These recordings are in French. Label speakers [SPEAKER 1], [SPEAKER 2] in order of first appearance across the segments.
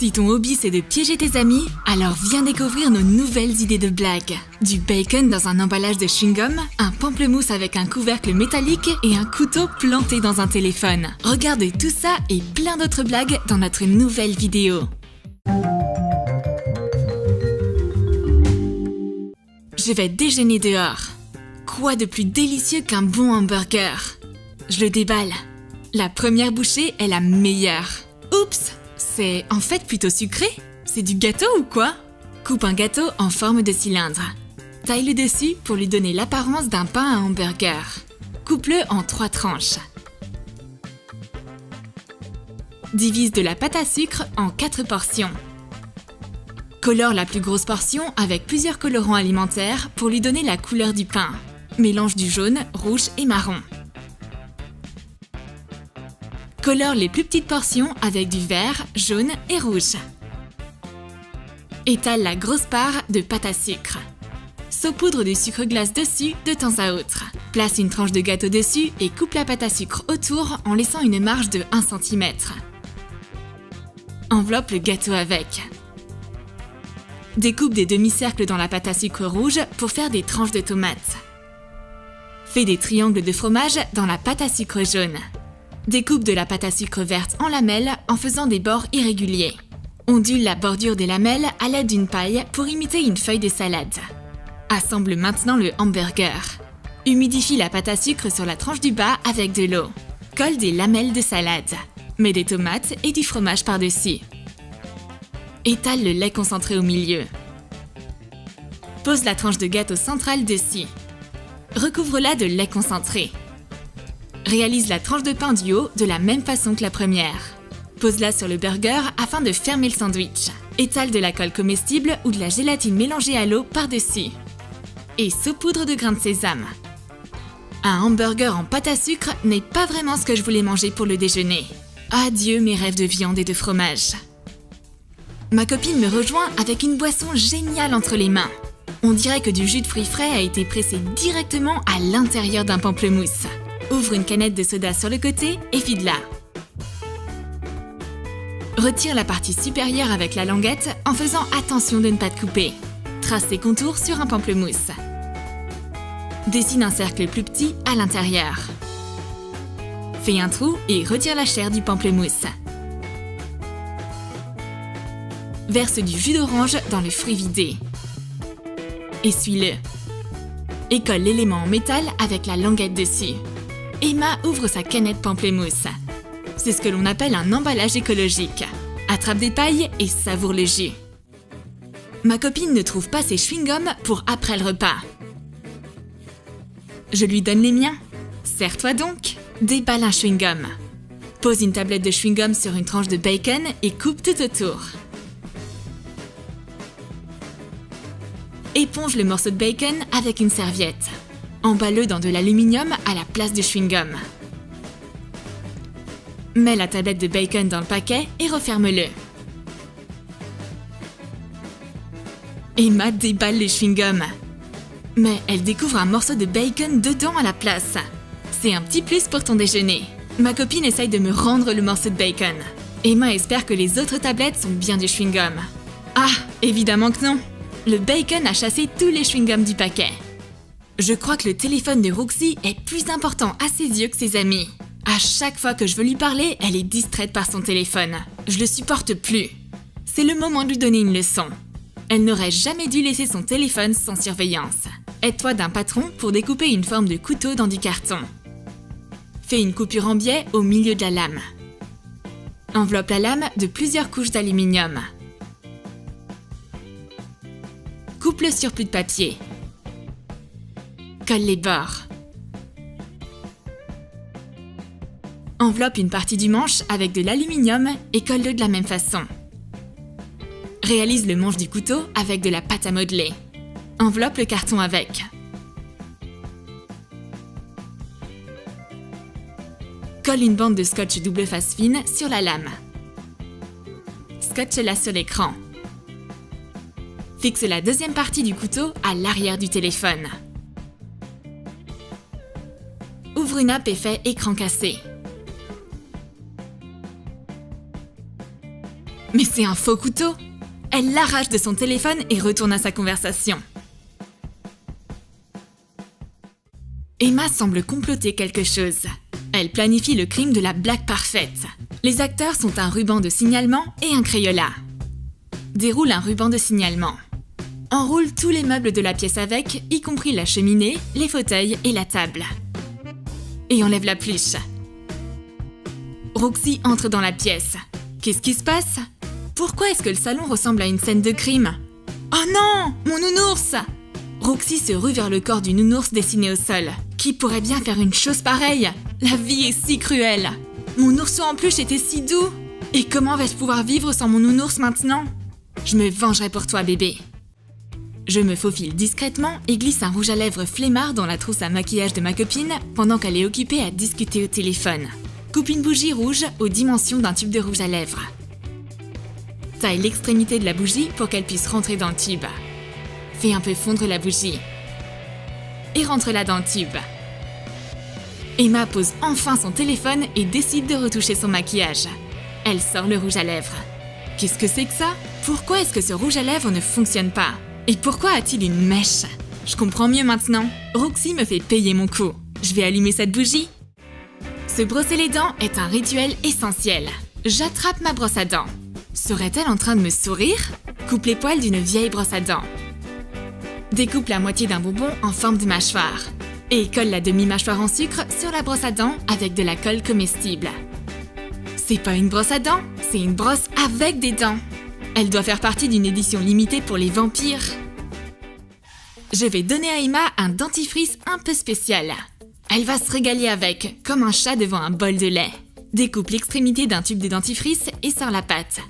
[SPEAKER 1] Si ton hobby c'est de piéger tes amis, alors viens découvrir nos nouvelles idées de blagues. Du bacon dans un emballage de chewing-gum, un pamplemousse avec un couvercle métallique et un couteau planté dans un téléphone. Regardez tout ça et plein d'autres blagues dans notre nouvelle vidéo. Je vais déjeuner dehors. Quoi de plus délicieux qu'un bon hamburger? Je le déballe. La première bouchée est la meilleure. Oups! C'est en fait plutôt sucré. C'est du gâteau ou quoi? Coupe un gâteau en forme de cylindre. Taille le dessus pour lui donner l'apparence d'un pain à hamburger. Coupe-le en 3 tranches. Divise de la pâte à sucre en 4 portions. Colore la plus grosse portion avec plusieurs colorants alimentaires pour lui donner la couleur du pain. Mélange du jaune, rouge et marron. Colore les plus petites portions avec du vert, jaune et rouge. Étale la grosse part de pâte à sucre. Saupoudre du sucre glace dessus de temps à autre. Place une tranche de gâteau dessus et coupe la pâte à sucre autour en laissant une marge de 1 cm. Enveloppe le gâteau avec. Découpe des demi-cercles dans la pâte à sucre rouge pour faire des tranches de tomates. Fais des triangles de fromage dans la pâte à sucre jaune. Découpe de la pâte à sucre verte en lamelles en faisant des bords irréguliers. Ondule la bordure des lamelles à l'aide d'une paille pour imiter une feuille de salade. Assemble maintenant le hamburger. Humidifie la pâte à sucre sur la tranche du bas avec de l'eau. Colle des lamelles de salade. Mets des tomates et du fromage par-dessus. Étale le lait concentré au milieu. Pose la tranche de gâteau centrale dessus. Recouvre-la de lait concentré. Réalise la tranche de pain du haut de la même façon que la première. Pose-la sur le burger afin de fermer le sandwich. Étale de la colle comestible ou de la gélatine mélangée à l'eau par-dessus. Et saupoudre de grains de sésame. Un hamburger en pâte à sucre n'est pas vraiment ce que je voulais manger pour le déjeuner. Adieu mes rêves de viande et de fromage. Ma copine me rejoint avec une boisson géniale entre les mains. On dirait que du jus de fruits frais a été pressé directement à l'intérieur d'un pamplemousse. Ouvre une canette de soda sur le côté et vide-la. Retire la partie supérieure avec la languette en faisant attention de ne pas te couper. Trace tes contours sur un pamplemousse. Dessine un cercle plus petit à l'intérieur. Fais un trou et retire la chair du pamplemousse. Verse du jus d'orange dans le fruit vidé. Essuie-le. Et colle l'élément en métal avec la languette dessus. Emma ouvre sa canette pamplemousse. C'est ce que l'on appelle un emballage écologique. Attrape des pailles et savoure le jus. Ma copine ne trouve pas ses chewing-gums pour après le repas. Je lui donne les miens. Sers-toi donc. Déballe un chewing-gum. Pose une tablette de chewing-gum sur une tranche de bacon et coupe tout autour. Éponge le morceau de bacon avec une serviette. Emballe-le dans de l'aluminium à la place du chewing-gum. Mets la tablette de bacon dans le paquet et referme-le. Emma déballe les chewing-gums. Mais elle découvre un morceau de bacon dedans à la place. C'est un petit plus pour ton déjeuner. Ma copine essaye de me rendre le morceau de bacon. Emma espère que les autres tablettes sont bien du chewing-gum. Ah, évidemment que non. Le bacon a chassé tous les chewing-gums du paquet. Je crois que le téléphone de Roxy est plus important à ses yeux que ses amis. À chaque fois que je veux lui parler, elle est distraite par son téléphone. Je le supporte plus. C'est le moment de lui donner une leçon. Elle n'aurait jamais dû laisser son téléphone sans surveillance. Aide-toi d'un patron pour découper une forme de couteau dans du carton. Fais une coupure en biais au milieu de la lame. Enveloppe la lame de plusieurs couches d'aluminium. Coupe le surplus de papier. Colle les bords. Enveloppe une partie du manche avec de l'aluminium et colle-le de la même façon. Réalise le manche du couteau avec de la pâte à modeler. Enveloppe le carton avec. Colle une bande de scotch double face fine sur la lame. Scotche-la sur l'écran. Fixe la deuxième partie du couteau à l'arrière du téléphone. Ouvre une app et fais écran cassé. Mais c'est un faux couteau! Elle l'arrache de son téléphone et retourne à sa conversation. Emma semble comploter quelque chose. Elle planifie le crime de la blague parfaite. Les acteurs sont un ruban de signalement et un Crayola. Déroule un ruban de signalement. Enroule tous les meubles de la pièce avec, y compris la cheminée, les fauteuils et la table. Et enlève la pluche. Roxy entre dans la pièce. Qu'est-ce qui se passe? Pourquoi est-ce que le salon ressemble à une scène de crime? Oh non! Mon nounours! Roxy se rue vers le corps du nounours dessiné au sol. Qui pourrait bien faire une chose pareille? La vie est si cruelle! Mon ourson en peluche était si doux! Et comment vais-je pouvoir vivre sans mon nounours maintenant? Je me vengerai pour toi, bébé. Je me faufile discrètement et glisse un rouge à lèvres flemmard dans la trousse à maquillage de ma copine pendant qu'elle est occupée à discuter au téléphone. Coupe une bougie rouge aux dimensions d'un tube de rouge à lèvres. Taille l'extrémité de la bougie pour qu'elle puisse rentrer dans le tube. Fais un peu fondre la bougie. Et rentre-la dans le tube. Emma pose enfin son téléphone et décide de retoucher son maquillage. Elle sort le rouge à lèvres. Qu'est-ce que c'est que ça? Pourquoi est-ce que ce rouge à lèvres ne fonctionne pas? Et pourquoi a-t-il une mèche? Je comprends mieux maintenant. Roxy me fait payer mon coup. Je vais allumer cette bougie. Se brosser les dents est un rituel essentiel. J'attrape ma brosse à dents. Serait-elle en train de me sourire? Coupe les poils d'une vieille brosse à dents. Découpe la moitié d'un bonbon en forme de mâchoire. Et colle la demi-mâchoire en sucre sur la brosse à dents avec de la colle comestible. C'est pas une brosse à dents, c'est une brosse avec des dents. Elle doit faire partie d'une édition limitée pour les vampires. Je vais donner à Emma un dentifrice un peu spécial. Elle va se régaler avec, comme un chat devant un bol de lait. Découpe l'extrémité d'un tube de dentifrice et sors la pâte.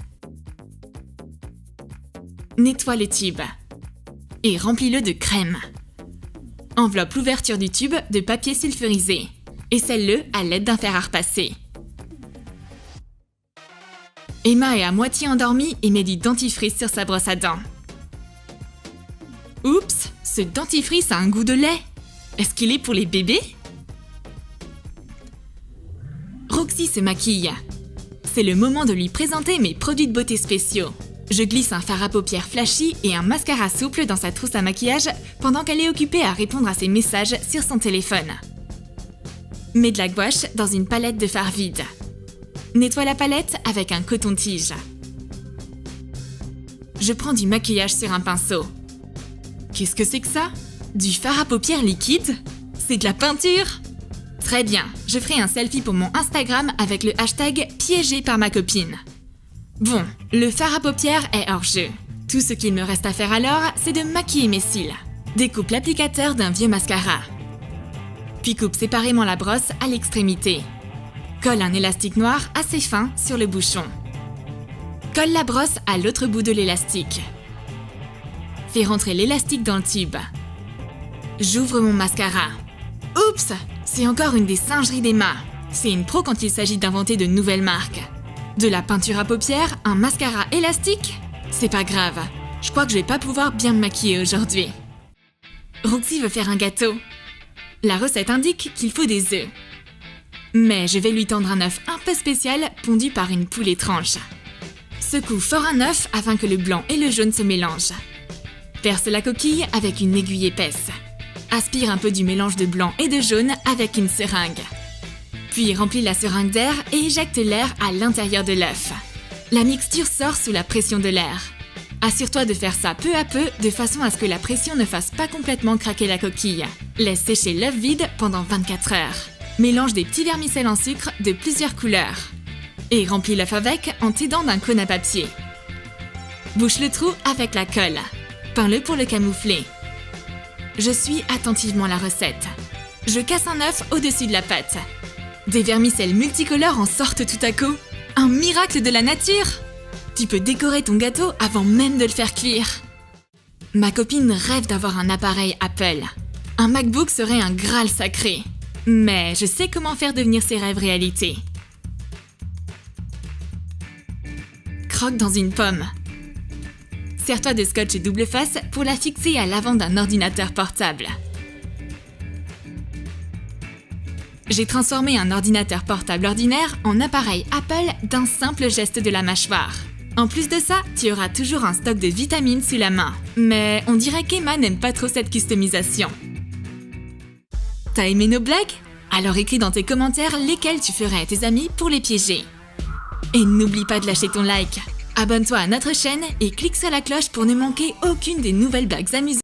[SPEAKER 1] Nettoie le tube. Et remplis-le de crème. Enveloppe l'ouverture du tube de papier sulfurisé. Et scelle-le à l'aide d'un fer à repasser. Emma est à moitié endormie et met du dentifrice sur sa brosse à dents. Oups, ce dentifrice a un goût de lait. Est-ce qu'il est pour les bébés? Roxy se maquille. C'est le moment de lui présenter mes produits de beauté spéciaux. Je glisse un fard à paupières flashy et un mascara souple dans sa trousse à maquillage pendant qu'elle est occupée à répondre à ses messages sur son téléphone. Mets de la gouache dans une palette de fard vide. Nettoie la palette avec un coton-tige. Je prends du maquillage sur un pinceau. Qu'est-ce que c'est que ça? Du fard à paupières liquide? C'est de la peinture? Très bien, je ferai un selfie pour mon Instagram avec le hashtag piégé par ma copine. Bon, le fard à paupières est hors jeu. Tout ce qu'il me reste à faire alors, c'est de maquiller mes cils. Découpe l'applicateur d'un vieux mascara. Puis coupe séparément la brosse à l'extrémité. Colle un élastique noir assez fin sur le bouchon. Colle la brosse à l'autre bout de l'élastique. Fais rentrer l'élastique dans le tube. J'ouvre mon mascara. Oups! C'est encore une des singeries d'Emma. C'est une pro quand il s'agit d'inventer de nouvelles marques. De la peinture à paupières, un mascara élastique? C'est pas grave. Je crois que je vais pas pouvoir bien me maquiller aujourd'hui. Roxy veut faire un gâteau. La recette indique qu'il faut des œufs. Mais je vais lui tendre un œuf un peu spécial pondu par une poule étrange. Secoue fort un œuf afin que le blanc et le jaune se mélangent. Perce la coquille avec une aiguille épaisse. Aspire un peu du mélange de blanc et de jaune avec une seringue. Puis remplis la seringue d'air et éjecte l'air à l'intérieur de l'œuf. La mixture sort sous la pression de l'air. Assure-toi de faire ça peu à peu de façon à ce que la pression ne fasse pas complètement craquer la coquille. Laisse sécher l'œuf vide pendant 24 heures. Mélange des petits vermicelles en sucre de plusieurs couleurs. Et remplis l'œuf avec en t'aidant d'un cône à papier. Bouche le trou avec la colle. Peins-le pour le camoufler. Je suis attentivement la recette. Je casse un œuf au-dessus de la pâte. Des vermicelles multicolores en sortent tout à coup. Un miracle de la nature! Tu peux décorer ton gâteau avant même de le faire cuire. Ma copine rêve d'avoir un appareil Apple. Un MacBook serait un Graal sacré. Mais je sais comment faire devenir ses rêves réalité. Croque dans une pomme. Sers-toi de scotch double face pour la fixer à l'avant d'un ordinateur portable. J'ai transformé un ordinateur portable ordinaire en appareil Apple d'un simple geste de la mâchoire. En plus de ça, tu auras toujours un stock de vitamines sous la main. Mais on dirait qu'Emma n'aime pas trop cette customisation. T'as aimé nos blagues? Alors écris dans tes commentaires lesquels tu ferais à tes amis pour les piéger. Et n'oublie pas de lâcher ton like. Abonne-toi à notre chaîne et clique sur la cloche pour ne manquer aucune des nouvelles blagues amusantes.